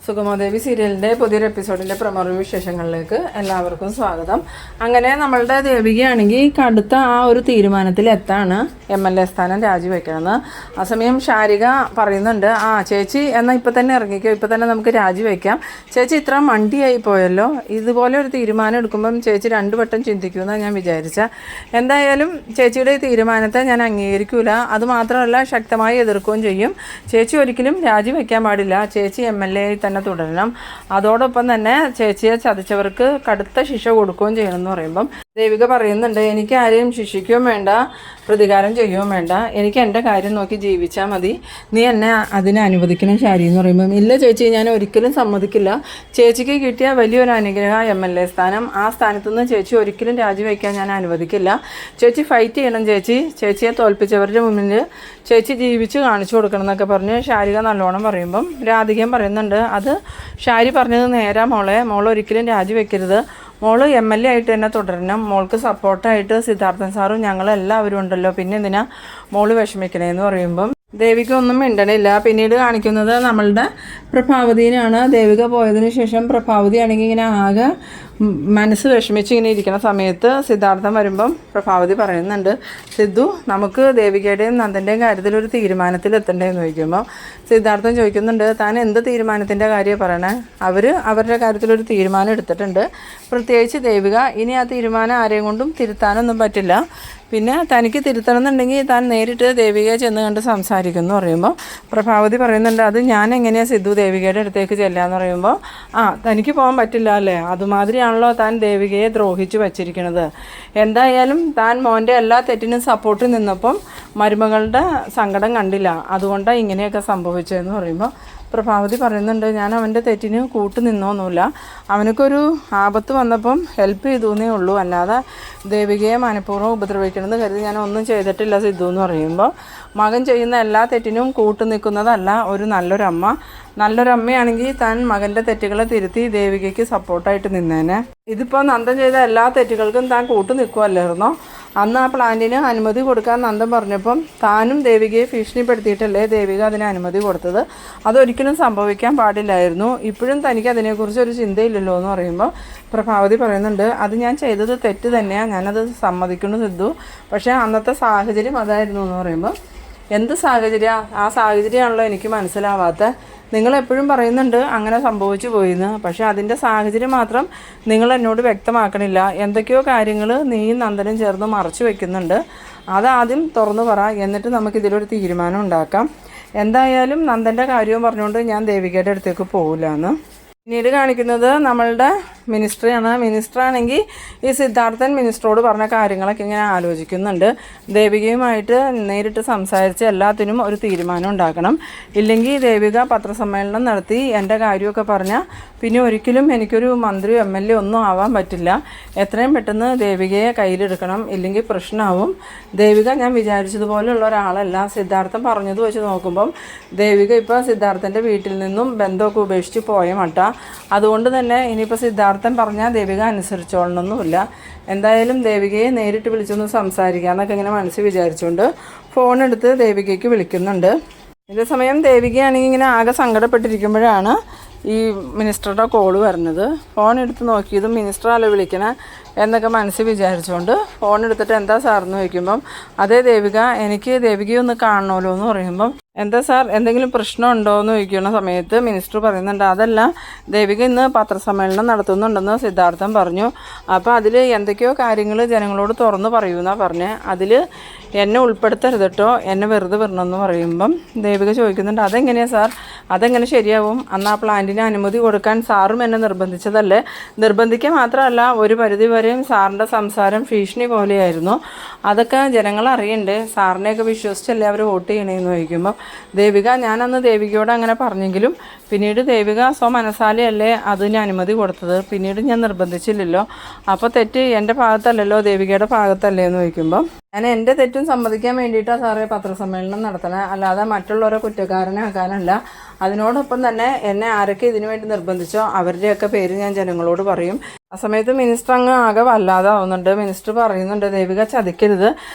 സുഗമോദേവി സീരിയലിൻ്റെ പുതിയൊരു എപ്പിസോഡിൻ്റെ പ്രമോ വിശേഷങ്ങളിലേക്ക് എല്ലാവർക്കും സ്വാഗതം. അങ്ങനെ നമ്മളുടെ ദേവികയാണെങ്കിൽ കടുത്ത ആ ഒരു തീരുമാനത്തിലെത്താണ് MLA സ്ഥാനം രാജിവെക്കണമെന്ന്. ആ സമയം ശാരിക പറയുന്നുണ്ട്, ചേച്ചി എന്നാൽ ഇപ്പം തന്നെ ഇറങ്ങിക്കോ, ഇപ്പം തന്നെ നമുക്ക് രാജിവെക്കാം. ചേച്ചി ഇത്ര മണ്ടിയായി പോയല്ലോ, ഇതുപോലെ ഒരു തീരുമാനം എടുക്കുമ്പം ചേച്ചി 2 വട്ടം ചിന്തിക്കുമെന്നാണ് ഞാൻ വിചാരിച്ച. എന്തായാലും ചേച്ചിയുടെ ഈ തീരുമാനത്തെ ഞാൻ അംഗീകരിക്കൂല, അതുമാത്രമല്ല ശക്തമായി എതിർക്കുകയും ചെയ്യും. ചേച്ചി ഒരിക്കലും രാജിവെക്കാൻ പാടില്ല, ചേച്ചി MLA തന്നെ തുടരണം. അതോടൊപ്പം തന്നെ ചേച്ചിയെ ചതിച്ചവർക്ക് കടുത്ത ശിക്ഷ കൊടുക്കുകയും ചെയ്യണമെന്ന് പറയുമ്പം ദേവിക പറയുന്നുണ്ട്, എനിക്ക് ആരെയും ശിക്ഷിക്കുകയും വേണ്ട, പ്രതികാരം ചെയ്യുകയും വേണ്ട, എനിക്ക് എൻ്റെ കാര്യം നോക്കി ജീവിച്ചാൽ മതി, നീ എന്നെ അതിനെ അനുവദിക്കണം ശാരി എന്ന് പറയുമ്പം ഇല്ല ചേച്ചി, ഞാൻ ഒരിക്കലും സമ്മതിക്കില്ല. ചേച്ചിക്ക് കിട്ടിയ വലിയൊരു അനുഗ്രഹ MLA സ്ഥാനം, ആ സ്ഥാനത്തുനിന്ന് ചേച്ചി ഒരിക്കലും രാജിവെക്കാൻ ഞാൻ അനുവദിക്കില്ല. ചേച്ചി ഫൈറ്റ് ചെയ്യണം, ചേച്ചിയെ തോൽപ്പിച്ചവരുടെ മുന്നിൽ ചേച്ചി ജീവിച്ച് കാണിച്ചു കൊടുക്കണം എന്നൊക്കെ പറഞ്ഞ് ശാരിക നല്ലോണം പറയുമ്പം രാധികയും പറയുന്നുണ്ട്, അത് ശാരി പറഞ്ഞത് നേരാ മോൾ ഒരിക്കലും രാജിവെക്കരുത്, മോള് MLA ആയിട്ട് തന്നെ തുടരണം, മോൾക്ക് സപ്പോർട്ടായിട്ട് സിദ്ധാർത്ഥൻ സാറും ഞങ്ങളെല്ലാവരും ഉണ്ടല്ലോ, പിന്നെ എന്തിനാ മോള് വിഷമിക്കണേന്ന് പറയുമ്പം ദേവിക ഒന്നും മിണ്ടണില്ല. പിന്നീട് കാണിക്കുന്നത് നമ്മളുടെ പ്രഭാവതിനാണ്. ദേവിക പോയതിനു ശേഷം പ്രഭാവതി ആണെങ്കിൽ ഇങ്ങനെ ആകെ മനസ്സ് വിഷമിച്ച് ഇങ്ങനെ ഇരിക്കുന്ന സമയത്ത് സിദ്ധാർത്ഥൻ വരുമ്പം പ്രഭാവതി പറയുന്നുണ്ട്, സിദ്ധു നമുക്ക് ദേവികയുടെയും നന്ദൻ്റെയും കാര്യത്തിൽ ഒരു തീരുമാനത്തിലെത്തണ്ടേന്ന് ചോദിക്കുമ്പോൾ സിദ്ധാർത്ഥൻ ചോദിക്കുന്നുണ്ട്, താൻ എന്ത് തീരുമാനത്തിൻ്റെ കാര്യമാണ് പറയണേ? അവരുടെ കാര്യത്തിലൊരു തീരുമാനം എടുത്തിട്ടുണ്ട്, പ്രത്യേകിച്ച് ദേവിക. ഇനി ആ തീരുമാനം ആരെയും കൊണ്ടും തിരുത്താനൊന്നും പറ്റില്ല. പിന്നെ തനിക്ക് തിരുത്തണം എന്നുണ്ടെങ്കിൽ താൻ നേരിട്ട് ദേവികയെ ചെന്ന് കണ്ട് സംസാരിക്കുമെന്ന് പറയുമ്പോൾ പ്രഭാവതി പറയുന്നുണ്ട്, അത് ഞാൻ എങ്ങനെയാണ് സിദ്ധു ദേവികയുടെ അടുത്തേക്ക് ചെല്ലാന്ന് പറയുമ്പോൾ തനിക്ക് പോകാൻ പറ്റില്ല അല്ലേ, അതുമാതിരിയാണല്ലോ താൻ ദേവികയെ ദ്രോഹിച്ച് വച്ചിരിക്കുന്നത്. എന്തായാലും താൻ മോൻ്റെ എല്ലാ തെറ്റിനും സപ്പോർട്ട് നിന്നപ്പം മരുമകളുടെ സങ്കടം കണ്ടില്ല, അതുകൊണ്ടാണ് ഇങ്ങനെയൊക്കെ സംഭവിച്ചതെന്ന് പറയുമ്പോൾ പ്രഭാവതി പറയുന്നുണ്ട്, ഞാൻ അവൻ്റെ തെറ്റിന് കൂട്ട് നിന്നൊന്നുമില്ല, അവനക്കൊരു ആപത്ത് വന്നപ്പം ഹെൽപ്പ് ചെയ്തുവെന്നേ ഉള്ളൂ, അല്ലാതെ ദേവികയെ മനഃപൂർവ്വം ഉപദ്രവിക്കണമെന്ന് കരുതി ഞാൻ ഒന്നും ചെയ്തിട്ടില്ല സിദ്ധു എന്ന് പറയുമ്പോൾ മകൻ ചെയ്യുന്ന എല്ലാ തെറ്റിനും കൂട്ട് നിൽക്കുന്നതല്ല ഒരു നല്ലൊരമ്മയാണെങ്കിൽ താൻ മകൻ്റെ തെറ്റുകളെ തിരുത്തി ദേവികയ്ക്ക് സപ്പോർട്ടായിട്ട് നിന്നേനെ. ഇതിപ്പോൾ നന്ദൻ ചെയ്ത എല്ലാ തെറ്റുകൾക്കും താൻ കൂട്ട് നിൽക്കുമല്ലായിരുന്നോ? അന്ന് ആ പ്ലാന്റിന് അനുമതി കൊടുക്കാൻ നന്ദൻ പറഞ്ഞപ്പം താനും ദേവികയെ ഭീഷണിപ്പെടുത്തിയിട്ടല്ലേ ദേവിക അതിന് അനുമതി കൊടുത്തത്, അതൊരിക്കലും സംഭവിക്കാൻ പാടില്ലായിരുന്നു. ഇപ്പോഴും തനിക്ക് അതിനെക്കുറിച്ച് ഒരു ചിന്തയില്ലല്ലോ എന്ന് പറയുമ്പോൾ പ്രഭാവതി പറയുന്നുണ്ട്, അത് ഞാൻ ചെയ്തത് തെറ്റ് തന്നെയാണ്, ഞാനത് സമ്മതിക്കുന്നു സിദ്ധു, പക്ഷേ അന്നത്തെ സാഹചര്യം അതായിരുന്നു എന്ന് പറയുമ്പോൾ എന്ത് സാഹചര്യമാണ്? ആ സാഹചര്യമാണല്ലോ എനിക്ക് മനസ്സിലാവാത്ത. നിങ്ങളെപ്പോഴും പറയുന്നുണ്ട് അങ്ങനെ സംഭവിച്ചു പോയിന്ന്, പക്ഷേ അതിൻ്റെ സാഹചര്യം മാത്രം നിങ്ങൾ എന്നോട് വ്യക്തമാക്കണില്ല. എന്തൊക്കെയോ കാര്യങ്ങൾ നീയും നന്ദനും ചേർന്ന് മറച്ചു വയ്ക്കുന്നുണ്ട്, അതാദ്യം തുറന്നു പറ, എന്നിട്ട് നമുക്കിതിലൊരു തീരുമാനം ഉണ്ടാക്കാം. എന്തായാലും നന്ദൻ്റെ കാര്യവും പറഞ്ഞുകൊണ്ട് ഞാൻ ദേവികയുടെ അടുത്തേക്ക് പോകില്ല എന്ന്. പിന്നീട് കാണിക്കുന്നത് നമ്മളുടെ മിനിസ്റ്ററാണെങ്കിൽ ഈ സിദ്ധാർത്ഥൻ മിനിസ്റ്ററോട് പറഞ്ഞ കാര്യങ്ങളൊക്കെ ഇങ്ങനെ ആലോചിക്കുന്നുണ്ട്. ദേവികയുമായിട്ട് നേരിട്ട് സംസാരിച്ച് എല്ലാത്തിനും ഒരു തീരുമാനം ഉണ്ടാക്കണം, ഇല്ലെങ്കിൽ ദേവിക പത്രസമ്മേളനം നടത്തി എൻ്റെ കാര്യമൊക്കെ പറഞ്ഞാൽ പിന്നെ ഒരിക്കലും എനിക്കൊരു മന്ത്രി MLA ഒന്നും ആവാൻ പറ്റില്ല. എത്രയും പെട്ടെന്ന് ദേവികയെ കയ്യിലെടുക്കണം, ഇല്ലെങ്കിൽ പ്രശ്നമാവും. ദേവിക ഞാൻ വിചാരിച്ചതുപോലെയുള്ള ഒരാളല്ല. സിദ്ധാർത്ഥൻ പറഞ്ഞത് വെച്ച് നോക്കുമ്പം ദേവിക ഇപ്പോൾ സിദ്ധാർത്ഥൻ്റെ വീട്ടിൽ നിന്നും ബന്ധമൊക്കെ ഉപേക്ഷിച്ച് പോയ മട്ട. അതുകൊണ്ട് തന്നെ ഇനിയിപ്പോൾ സിദ്ധാർത്ഥൻ പറഞ്ഞാൽ ദേവിക അനുസരിച്ചോളണമെന്നുമില്ല. എന്തായാലും ദേവികയെ നേരിട്ട് വിളിച്ചൊന്ന് സംസാരിക്കാമെന്നൊക്കെ ഇങ്ങനെ മനസ്സിൽ വിചാരിച്ചുകൊണ്ട് ഫോണെടുത്ത് ദേവികയ്ക്ക് വിളിക്കുന്നുണ്ട്. ഇതേ സമയം ദേവികയാണെങ്കിൽ ഇങ്ങനെ ആകെ സങ്കടപ്പെട്ടിരിക്കുമ്പോഴാണ് ഈ മിനിസ്റ്ററുടെ കോള് വരുന്നത്. ഫോൺ എടുത്ത് നോക്കിയതും മിനിസ്റ്ററല്ലേ വിളിക്കണേ എന്നൊക്കെ മനസ്സിൽ വിചാരിച്ചുകൊണ്ട് ഫോൺ എടുത്തിട്ട് എന്താ സാറെന്ന് ചോദിക്കുമ്പം അതേ ദേവിക, എനിക്ക് ദേവികയെ ഒന്ന് കാണണമല്ലോ എന്ന് പറയുമ്പം എന്താ സാർ എന്തെങ്കിലും പ്രശ്നമുണ്ടോ എന്ന് ചോദിക്കുന്ന സമയത്ത് മിനിസ്റ്റർ പറയുന്നുണ്ട്, അതല്ല ദേവിക ഇന്ന് പത്രസമ്മേളനം നടത്തുന്നുണ്ടെന്ന് സിദ്ധാർത്ഥൻ പറഞ്ഞു, അപ്പോൾ അതിൽ എന്തൊക്കെയോ കാര്യങ്ങൾ ജനങ്ങളോട് തുറന്ന് പറയുമെന്നാണ് പറഞ്ഞത്, അതിൽ എന്നെ ഉൾപ്പെടുത്തരുത് കേട്ടോ, എന്നെ വെറുതെ വരണമെന്ന് പറയുമ്പം ദേവിക ചോദിക്കുന്നുണ്ട്, അതെങ്ങനെയാണ് സാർ, അതെങ്ങനെ ശരിയാവും? അന്ന് ആ പ്ലാന്റിന് അനുമതി കൊടുക്കാൻ സാറും എന്നെ നിർബന്ധിച്ചതല്ലേ? നിർബന്ധിക്കുക മാത്രമല്ല ഒരു പരിധി വരെയും സാറിൻ്റെ സംസാരം ഭീഷണി പോലെയായിരുന്നു, അതൊക്കെ ജനങ്ങൾ അറിയണ്ടേ, സാറിനെയൊക്കെ വിശ്വസിച്ചല്ലേ അവർ വോട്ട് ചെയ്യണേന്ന് ചോദിക്കുമ്പോൾ ദേവിക, ഞാനന്ന് ദേവികയോട് അങ്ങനെ പറഞ്ഞെങ്കിലും പിന്നീട് ദേവിക മനസാലയല്ലേ അതിന് അനുമതി കൊടുത്തത്, പിന്നീട് ഞാൻ നിർബന്ധിച്ചില്ലല്ലോ, അപ്പോൾ തെറ്റ് എൻ്റെ ഭാഗത്തല്ലല്ലോ ദേവികയുടെ ഭാഗത്തല്ലേ എന്ന് ചോദിക്കുമ്പോൾ ഞാൻ എൻ്റെ തെറ്റും സമ്മതിക്കാൻ വേണ്ടിയിട്ടാണ് സാറേ പത്രസമ്മേളനം നടത്തണേ, അല്ലാതെ മറ്റുള്ളവരെ കുറ്റക്കാരനാക്കാനല്ല. അതിനോടൊപ്പം തന്നെ എന്നെ ആരൊക്കെ ഇതിനു വേണ്ടി നിർബന്ധിച്ചോ അവരുടെയൊക്കെ പേര് ഞാൻ ജനങ്ങളോട് പറയും. ആ സമയത്ത് മിനിസ്റ്റർ അങ്ങ് ആകെ വല്ലാതാവുന്നുണ്ട്. മിനിസ്റ്റർ പറയുന്നുണ്ട്, ദേവിക ചതിക്കരുത്,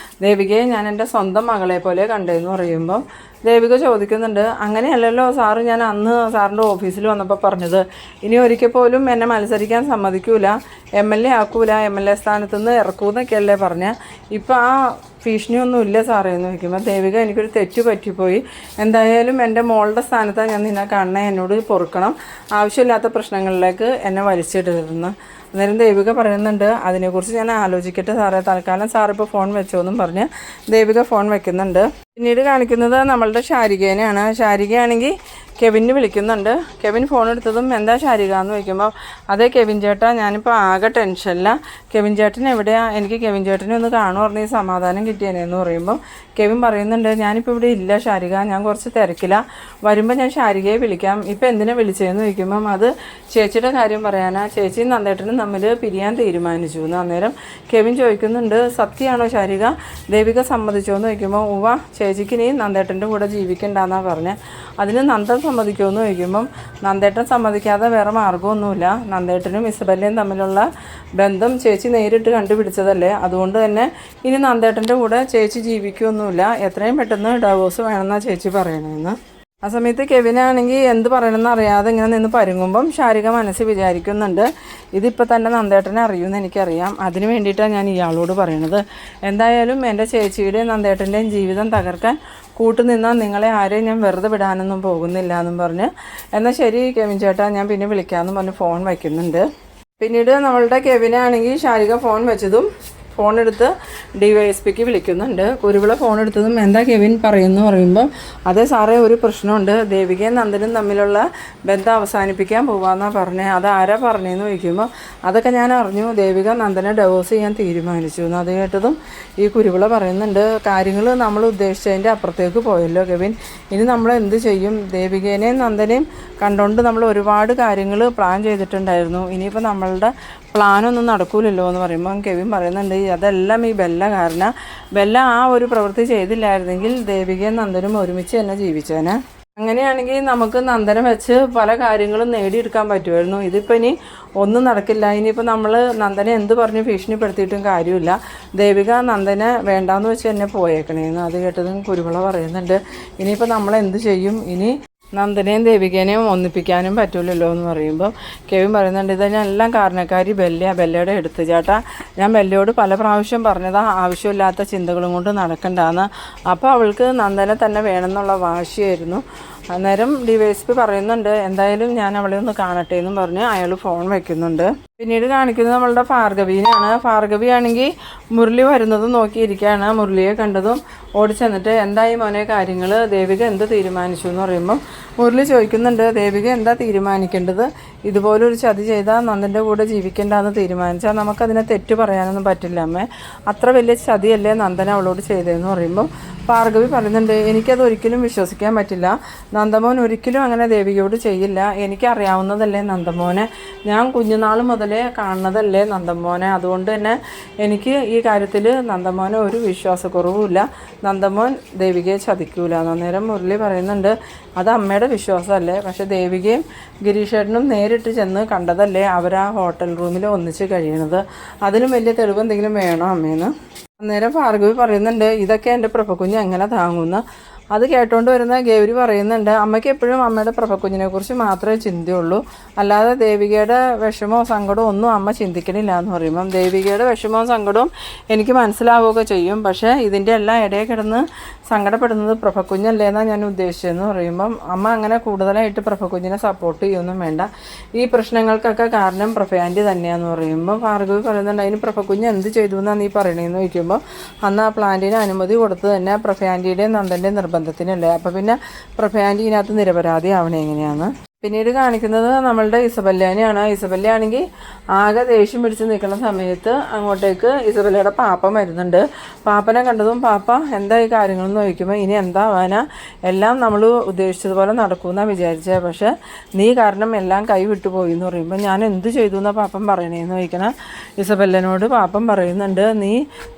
ദേവികയെ ഞാൻ എൻ്റെ സ്വന്തം മകളെ പോലെ കണ്ടതെന്ന് പറയുമ്പം ദേവിക ചോദിക്കുന്നുണ്ട്, അങ്ങനെയല്ലല്ലോ സാറ് ഞാൻ അന്ന് സാറിൻ്റെ ഓഫീസിൽ വന്നപ്പോൾ പറഞ്ഞത്, ഇനി ഒരിക്കൽ പോലും എന്നെ മത്സരിക്കാൻ സമ്മതിക്കൂല, MLA ആക്കൂല, MLA സ്ഥാനത്ത് നിന്ന് ഇറക്കൂന്നൊക്കെയല്ലേ പറഞ്ഞ, ഇപ്പം ആ ഭീഷണിയൊന്നും ഇല്ല സാറേ എന്ന് ചോദിക്കുമ്പോൾ ദേവിക എനിക്കൊരു തെറ്റ് പറ്റിപ്പോയി, എന്തായാലും എൻ്റെ മോളുടെ സ്ഥാനത്താണ് ഞാൻ നിന്നെ കാണണേ, എന്നോട് പൊറുക്കണം, ആവശ്യമില്ലാത്ത പ്രശ്നങ്ങളിലേക്ക് എന്നെ വലിച്ചിടരുതെന്ന്. അന്നേരം ദേവിക പറയുന്നുണ്ട്, അതിനെക്കുറിച്ച് ഞാൻ ആലോചിക്കട്ടെ സാറേ, തൽക്കാലം സാറിപ്പോൾ ഫോൺ വെച്ചോന്നും പറഞ്ഞ് ദേവിക ഫോൺ വെക്കുന്നുണ്ട്. പിന്നീട് കാണിക്കുന്നത് നമ്മളുടെ ശാരികേനെയാണ്. ശാരികയാണെങ്കിൽ കെവിന് വിളിക്കുന്നുണ്ട്. കെവിൻ ഫോൺ എടുത്തതും എന്താ ശാരിക എന്ന് ചോദിക്കുമ്പോൾ, അതേ കെവിൻ ചേട്ടാ, ഞാനിപ്പോൾ ആകെ ടെൻഷനില്ല, കെവിൻ ചേട്ടൻ എവിടെയാണ്, എനിക്ക് കെവിൻ ചേട്ടനെ ഒന്ന് കാണുക പറഞ്ഞ് ഈ സമാധാനം കിട്ടിയേനെന്ന് പറയുമ്പോൾ കെവിൻ പറയുന്നുണ്ട്, ഞാനിപ്പോൾ ഇവിടെ ഇല്ല ശാരിക, ഞാൻ കുറച്ച് തിരക്കില്ല, വരുമ്പോൾ ഞാൻ ശാരികയെ വിളിക്കാം, ഇപ്പോൾ എന്തിനാ വിളിച്ചതെന്ന് ചോദിക്കുമ്പം അത് ചേച്ചിയുടെ കാര്യം പറയാനാ, ചേച്ചിയും നന്ദേട്ടനും തമ്മിൽ പിരിയാൻ തീരുമാനിച്ചു എന്ന്. അന്നേരം കെവിൻ ചോദിക്കുന്നുണ്ട്, സത്യമാണോ ശാരിക, ദേവിക സമ്മതിച്ചോ എന്ന് ചോദിക്കുമ്പോൾ ഉവ്വ, ചേച്ചിക്ക് ഇനി നന്ദേട്ടൻ്റെ കൂടെ ജീവിക്കണ്ടെന്നാണ് പറഞ്ഞത്. അതിന് നന്ദൻ സമ്മതിക്കുമെന്ന് ചോദിക്കുമ്പം നന്ദേട്ടൻ സമ്മതിക്കാതെ വേറെ മാർഗ്ഗമൊന്നുമില്ല, നന്ദേട്ടനും ഇസബല്ലയും തമ്മിലുള്ള ബന്ധം ചേച്ചി നേരിട്ട് കണ്ടുപിടിച്ചതല്ലേ, അതുകൊണ്ട് തന്നെ ഇനി നന്ദേട്ടൻ്റെ കൂടെ ചേച്ചി ജീവിക്കുമൊന്നുമില്ല, എത്രയും പെട്ടെന്ന് ഡൈവോഴ്സ് വേണമെന്നാണ് ചേച്ചി പറയണമെന്ന്. ആ സമയത്ത് കെവിനാണെങ്കിൽ എന്ത് പറയണമെന്ന് അറിയാതെ ഇങ്ങനെ നിന്ന് പരുങ്ങുമ്പം ശാരിക മനസ്സിൽ വിചാരിക്കുന്നുണ്ട്, ഇതിപ്പോൾ തന്നെ നന്ദേട്ടനെ അറിയുമെന്ന് എനിക്കറിയാം, അതിന് വേണ്ടിയിട്ടാണ് ഞാൻ ഇയാളോട് പറയണത്, എന്തായാലും എൻ്റെ ചേച്ചിയുടെയും നന്ദേട്ടൻ്റെയും ജീവിതം തകർക്കാൻ കൂട്ടുനിന്നാൽ നിങ്ങളെ ആരെയും ഞാൻ വെറുതെ വിടാനൊന്നും പോകുന്നില്ല എന്നും പറഞ്ഞ്, എന്നാൽ ശരി കെവിൻ ചേട്ടാ ഞാൻ പിന്നെ വിളിക്കാമെന്ന് പറഞ്ഞ് ഫോൺ വയ്ക്കുന്നുണ്ട്. പിന്നീട് നമ്മളുടെ കെവിനാണെങ്കിൽ ശാരിക ഫോൺ വെച്ചതും ഫോണെടുത്ത് DYSPക്ക് വിളിക്കുന്നുണ്ട്. കുരുവിള ഫോൺ എടുത്തതും എന്താ കെവിൻ പറയുന്നു പറയുമ്പോൾ, അതേ സാറേ ഒരു പ്രശ്നമുണ്ട്, ദേവികയും നന്ദനും തമ്മിലുള്ള ബന്ധം അവസാനിപ്പിക്കാൻ പോവാന്നാണ് പറഞ്ഞത്, അത് ആരാ പറഞ്ഞതെന്ന് ചോദിക്കുമ്പോൾ അതൊക്കെ ഞാൻ അറിഞ്ഞു, ദേവിക നന്ദനെ ഡൈവോഴ്സ് ചെയ്യാൻ തീരുമാനിച്ചു എന്ന്. അത് കേട്ടതും ഈ കുരുവിള പറയുന്നുണ്ട്, കാര്യങ്ങൾ നമ്മൾ ഉദ്ദേശിച്ചതിൻ്റെ അപ്പുറത്തേക്ക് പോയല്ലോ കെവിൻ, ഇനി നമ്മൾ എന്ത് ചെയ്യും, ദേവികേനെയും നന്ദനെയും കണ്ടുകൊണ്ട് നമ്മൾ ഒരുപാട് കാര്യങ്ങൾ പ്ലാൻ ചെയ്തിട്ടുണ്ടായിരുന്നു, ഇനിയിപ്പോൾ നമ്മളുടെ പ്ലാനൊന്നും നടക്കൂലല്ലോ എന്ന് പറയുമ്പോൾ കെവിൻ പറയുന്നുണ്ട്, അതെല്ലാം ഈ ബെല്ല കാരണം, ബെല്ല ആ ഒരു പ്രവൃത്തി ചെയ്തില്ലായിരുന്നെങ്കിൽ ദേവികയും നന്ദനും ഒരുമിച്ച് തന്നെ ജീവിച്ചേനെ, അങ്ങനെയാണെങ്കിൽ നമുക്ക് നന്ദനം വെച്ച് പല കാര്യങ്ങളും നേടിയെടുക്കാൻ പറ്റുമായിരുന്നു, ഇതിപ്പോൾ ഇനി ഒന്നും നടക്കില്ല, ഇനിയിപ്പോൾ നമ്മൾ നന്ദനെ എന്ത് പറഞ്ഞ് ഭീഷണിപ്പെടുത്തിയിട്ടും കാര്യമില്ല, ദേവിക നന്ദനെ വേണ്ടാന്ന് വെച്ച് തന്നെ പോയേക്കണേന്ന്. അത് കേട്ടതും കുരുവിള പറയുന്നുണ്ട്, ഇനിയിപ്പോൾ നമ്മൾ എന്ത് ചെയ്യും, ഇനി നന്ദനെയും ദേവികേനെയും ഒന്നിപ്പിക്കാനും പറ്റില്ലല്ലോ എന്ന് പറയുമ്പോൾ കെവിൻ പറയുന്നുണ്ട്, ഇതിനെല്ലാം കാരണക്കാരി ബെല്ലയുടെ എടുത്തു ചേട്ടാ, ഞാൻ ബെല്ലയോട് പല പ്രാവശ്യം പറഞ്ഞതാ ആവശ്യമില്ലാത്ത ചിന്തകളും കൊണ്ട് നടക്കണ്ടാന്ന്, അപ്പോൾ അവൾക്ക് നന്ദനെ തന്നെ വേണമെന്നുള്ള വാശിയായിരുന്നു. അന്നേരം DYSP പറയുന്നുണ്ട്, എന്തായാലും ഞാൻ അവളെ ഒന്ന് കാണട്ടെ എന്നും പറഞ്ഞ് അയാൾ ഫോൺ വയ്ക്കുന്നുണ്ട്. പിന്നീട് കാണിക്കുന്നത് നമ്മളുടെ ഭാർഗവീനാണ്. ഭാർഗവിയാണെങ്കിൽ മുരളി വരുന്നതും നോക്കിയിരിക്കുകയാണ്. മുരളിയെ കണ്ടതും ഓടിച്ചെന്നിട്ട് എന്തായി മോനെ കാര്യങ്ങൾ, ദേവിക എന്ത് തീരുമാനിച്ചു എന്ന് പറയുമ്പം മുരളി ചോദിക്കുന്നുണ്ട്, ദേവിക എന്താ തീരുമാനിക്കേണ്ടത്, ഇതുപോലൊരു ചതി ചെയ്താൽ നന്ദൻ്റെ കൂടെ ജീവിക്കേണ്ടെന്ന് തീരുമാനിച്ചാൽ നമുക്കതിനെ തെറ്റ് പറയാനൊന്നും പറ്റില്ല അമ്മേ, അത്ര വലിയ ചതിയല്ലേ നന്ദൻ അവളോട് ചെയ്തതെന്ന് പറയുമ്പോൾ ഭാർഗവി പറയുന്നുണ്ട്, എനിക്കത് ഒരിക്കലും വിശ്വസിക്കാൻ പറ്റില്ല, നന്ദമോൻ ഒരിക്കലും അങ്ങനെ ദേവികയോട് ചെയ്യില്ല, എനിക്കറിയാവുന്നതല്ലേ നന്ദമോനെ, ഞാൻ കുഞ്ഞുനാൾ മുതലേ കാണുന്നതല്ലേ നന്ദമോനെ, അതുകൊണ്ട് തന്നെ എനിക്ക് ഈ കാര്യത്തിൽ നന്ദമോനെ ഒരു വിശ്വാസക്കുറവുമില്ല, നന്ദമോൻ ദേവികയെ ചതിക്കൂല. അന്നേരം മുരളി പറയുന്നുണ്ട്, അത് അമ്മയുടെ വിശ്വാസമല്ലേ, പക്ഷെ ദേവികയും ഗിരീഷേട്ടനും നേരിട്ട് ചെന്ന് കണ്ടതല്ലേ അവരാ ഹോട്ടൽ റൂമിൽ ഒന്നിച്ച് കഴിയണത്, അതിനും വലിയ തെളിവ് എന്തെങ്കിലും വേണോ അമ്മേന്ന്. അന്നേരം ഭാർഗവി പറയുന്നുണ്ട്, ഇതൊക്കെ എൻ്റെ പ്രഭക്കുഞ്ഞ് എങ്ങനെ താങ്ങുന്ന. അത് കേട്ടോണ്ട് വരുന്ന ഗൗരി പറയുന്നുണ്ട്, അമ്മയ്ക്ക് എപ്പോഴും അമ്മയുടെ പ്രഭക്കുഞ്ഞിനെ കുറിച്ച് മാത്രമേ ചിന്തയുള്ളൂ, അല്ലാതെ ദേവികയുടെ വിഷമവും സങ്കടവും ഒന്നും അമ്മ ചിന്തിക്കണില്ല എന്ന് പറയുമ്പം ദേവികയുടെ വിഷമവും സങ്കടവും എനിക്ക് മനസ്സിലാവുകയൊക്കെ ചെയ്യും, പക്ഷേ ഇതിൻ്റെ എല്ലാം ഇടയിൽ കിടന്ന് സങ്കടപ്പെടുന്നത് പ്രഭക്കുഞ്ഞല്ലേ എന്നാണ് ഞാൻ ഉദ്ദേശിച്ചതെന്ന് പറയുമ്പം അമ്മ അങ്ങനെ കൂടുതലായിട്ട് പ്രഭക്കുഞ്ഞിനെ സപ്പോർട്ട് ചെയ്യുമൊന്നും വേണ്ട, ഈ പ്രശ്നങ്ങൾക്കൊക്കെ കാരണം പ്രഭയാൻറ്റി തന്നെയാണെന്ന് പറയുമ്പോൾ ഭാർഗവി പറയുന്നുണ്ട്, അതിന് പ്രഭക്കുഞ്ഞ് എന്ത് ചെയ്തു എന്നാണ് നീ പറയണതെന്ന് ചോദിക്കുമ്പോൾ അന്ന് ആ പ്ലാന്റിന് അനുമതി കൊടുത്ത് തന്നെ പ്രഭയാൻറ്റിയുടെയും നന്ദൻ്റെയും നിർബന്ധത്തിനല്ലേ, അപ്പോൾ പിന്നെ പ്രഭയാൻറ്റി ഇതിനകത്ത് നിരപരാധി ആവണേ എങ്ങനെയാണ്. പിന്നീട് കാണിക്കുന്നത് നമ്മളുടെ ഇസബല്ലേനെയാണ്. ഇസബല്ലയാണെങ്കിൽ ആകെ ദേഷ്യം പിടിച്ച് നിൽക്കുന്ന സമയത്ത് അങ്ങോട്ടേക്ക് ഇസബല്ലയുടെ പാപ്പൻ വരുന്നുണ്ട്. പാപ്പനെ കണ്ടതും പാപ്പ എന്താ ഈ കാര്യങ്ങളെന്ന് ചോദിക്കുമ്പോൾ ഇനി എന്താവാനാ, എല്ലാം നമ്മൾ ഉദ്ദേശിച്ചതുപോലെ നടക്കുമെന്നാണ് വിചാരിച്ചത്, പക്ഷേ നീ കാരണം എല്ലാം കൈവിട്ടു പോയി എന്ന് പറയുമ്പോൾ ഞാൻ എന്ത് ചെയ്തു എന്നാണ് പാപ്പൻ പറയണേന്ന് ചോദിക്കണം. ഇസബല്ലനോട് പാപ്പൻ പറയുന്നുണ്ട്, നീ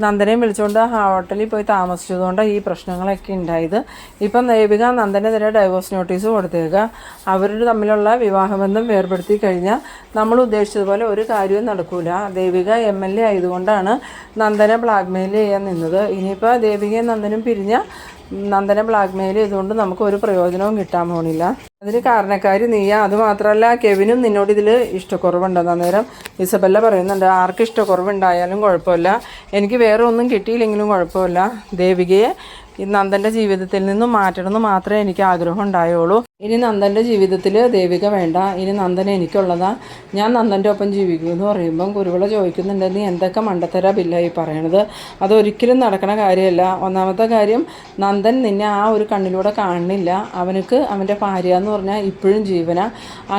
നന്ദനെയും വിളിച്ചുകൊണ്ട് ഹോട്ടലിൽ പോയി താമസിച്ചതുകൊണ്ടാണ് ഈ പ്രശ്നങ്ങളൊക്കെ ഉണ്ടായത്, ഇപ്പം ദേവിക നന്ദനെതിരെ ഡൈവോഴ്സ് നോട്ടീസ് കൊടുത്തേക്കുക, അവരുടെ തമ്മിലുള്ള വിവാഹബന്ധം വേർപെടുത്തി കഴിഞ്ഞാൽ നമ്മൾ ഉദ്ദേശിച്ചതുപോലെ ഒരു കാര്യവും നടക്കില്ല. ദേവിക MLA ആയതുകൊണ്ടാണ് നന്ദനെ ബ്ലാക്ക്മെയിൽ ചെയ്യാൻ നിന്നത്. ഇനിയിപ്പോൾ ദേവികയും നന്ദനും പിരിഞ്ഞ നന്ദനെ ബ്ലാക്ക്മെയിൽ ചെയ്തുകൊണ്ട് നമുക്ക് ഒരു പ്രയോജനവും കിട്ടാൻ പോണില്ല. അതിന് കാരണക്കാരി നീയാ. അതുമാത്രമല്ല കെവിനും നിന്നോട് ഇതിൽ ഇഷ്ടക്കുറവുണ്ടെന്ന് അന്നേരം ഇസബെല്ല പറയുന്നുണ്ട്, ആർക്ക് ഇഷ്ടക്കുറവുണ്ടായാലും കുഴപ്പമില്ല, എനിക്ക് വേറെ ഒന്നും കിട്ടിയില്ലെങ്കിലും കുഴപ്പമില്ല, ദേവികയെ ഈ നന്ദൻ്റെ ജീവിതത്തിൽ നിന്നും മാറ്റണമെന്ന് മാത്രമേ എനിക്ക് ആഗ്രഹം ഉണ്ടായുള്ളൂ. ഇനി നന്ദൻ്റെ ജീവിതത്തിൽ ദേവിക വേണ്ട, ഇനി നന്ദൻ എനിക്കുള്ളതാ, ഞാൻ നന്ദൻ്റെ ഒപ്പം ജീവിക്കും എന്ന് പറയുമ്പം കുരുവിള ചോദിക്കുന്നുണ്ട്, നീ എന്തൊക്കെ മണ്ടത്തര ബില്ലായി പറയണത്, അതൊരിക്കലും നടക്കണ കാര്യമല്ല. ഒന്നാമത്തെ കാര്യം, നന്ദൻ നിന്നെ ആ ഒരു കണ്ണിലൂടെ കാണുന്നില്ല, അവനക്ക് അവൻ്റെ ഭാര്യ എന്ന് പറഞ്ഞാൽ ഇപ്പോഴും ജീവന,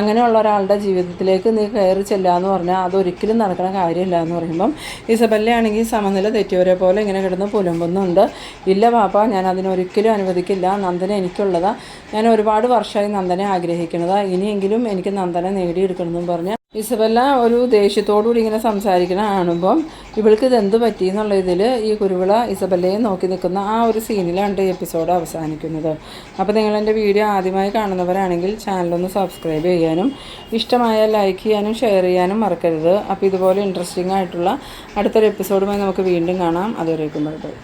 അങ്ങനെയുള്ള ഒരാളുടെ ജീവിതത്തിലേക്ക് നീ കയറി ചെല്ലുക എന്ന് പറഞ്ഞാൽ അതൊരിക്കലും നടക്കണ കാര്യമില്ല എന്ന് പറയുമ്പം ഇസബെല്ലയാണെങ്കിൽ സമനില തെറ്റിയവരെ പോലെ ഇങ്ങനെ കിടന്ന് പുലമ്പുന്നുണ്ട്. ഇല്ല പാപ്പ, ഞാൻ അതിനൊരിക്കലും അനുവദിക്കില്ല, നന്ദനെ എനിക്കുള്ളതാ, ഞാൻ ഒരുപാട് വർഷമായി നന്ദനെ ആഗ്രഹിക്കുന്നതാ, ഇനിയെങ്കിലും എനിക്ക് നന്ദനെ നേടിയെടുക്കണമെന്നും പറഞ്ഞ് ഇസബെല്ല ഒരു ദേഷ്യത്തോടുകൂടി ഇങ്ങനെ സംസാരിക്കണ കാണുമ്പം ഇവൾക്ക് ഇതെന്ത് പറ്റി എന്നുള്ള ഇതിൽ ഈ കുരുവിള ഇസബെല്ലയെ നോക്കി നിൽക്കുന്ന ആ ഒരു സീനിലാണ് ഈ എപ്പിസോഡ് അവസാനിക്കുന്നത്. അപ്പോൾ നിങ്ങളെൻ്റെ വീഡിയോ ആദ്യമായി കാണുന്നവരാണെങ്കിൽ ചാനലൊന്ന് സബ്സ്ക്രൈബ് ചെയ്യാനും ഇഷ്ടമായാൽ ലൈക്ക് ചെയ്യാനും ഷെയർ ചെയ്യാനും മറക്കരുത്. അപ്പോൾ ഇതുപോലെ ഇൻട്രസ്റ്റിംഗ് ആയിട്ടുള്ള അടുത്തൊരു എപ്പിസോഡുമായി നമുക്ക് വീണ്ടും കാണാം. അതുവരേക്കും ബൈ ബൈ.